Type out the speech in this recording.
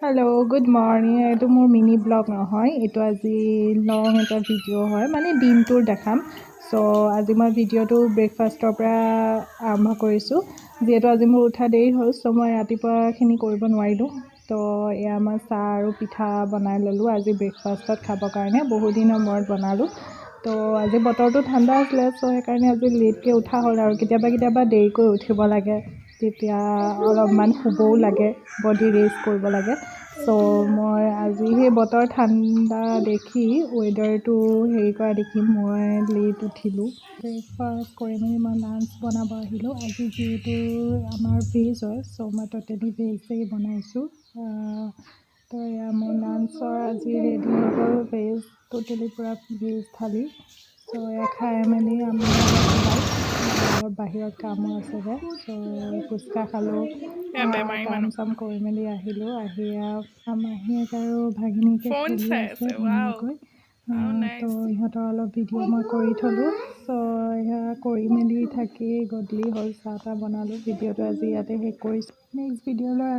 hello good morning এইটো মোৰ mini blog নহয় এইটো আজি লং এটা ভিডিঅ' হয় মানে দিনটোৰ দেখাম সো আজি মই ভিডিঅ'টো ব্ৰেকফাষ্টৰ পৰা আৰম্ভ কৰিছোঁ যেহেতু আজি মোৰ উঠা দেৰি হ'ল সো মই ৰাতিপুৱাখিনি কৰিব নোৱাৰিলোঁ তো এয়া মই চাহ আৰু পিঠা বনাই ল'লোঁ আজি ব্ৰেকফাষ্টত খাবৰ কাৰণে বহুত দিনৰ মূৰত বনালোঁ তো আজি বতৰটো ঠাণ্ডা আছিলে সো সেইকাৰণে আজি লেটকৈ উঠা হ'ল আৰু কেতিয়াবা দেৰিকৈ উঠিব লাগে তেতিয়া অলপমান শুবও লাগে বডি ৰেষ্ট কৰিব লাগে সো মই আজি সেই বতৰ ঠাণ্ডা দেখি ৱেডাৰটো হেৰি কৰা দেখি মই লেট উঠিলোঁ ব্ৰেকফাষ্ট কৰি মেলি মই লাঞ্চ বনাব আহিলোঁ আজি যিহেতু আমাৰ ভেজ হয় সো মই ট'টেলি ভেজেই বনাইছোঁ তো এয়া মোৰ লাঞ্চৰ আজি ৰেডি হৈ গ'ল ভেজ ট'টেলি পূৰা ভেজ থালি সো এয়া খাই মেলি আমি অলপ বাহিৰত কামো আছিলে সো ফুচকা খালোঁ কাম চাম কৰি মেলি আহিলোঁ আহি মাহীয়েক আৰু ভাগিনীকে খেলি আছে ধুনীয়াকৈ তো ইহঁতৰ অলপ ভিডিঅ' মই কৰি থ'লোঁ সো এয়া কৰি মেলি থাকি গধূলি হ'ল চাহ তাহ বনালোঁ ভিডিঅ'টো আজি ইয়াতে শেষ কৰিছোঁ নেক্সট ভিডিঅ'লৈ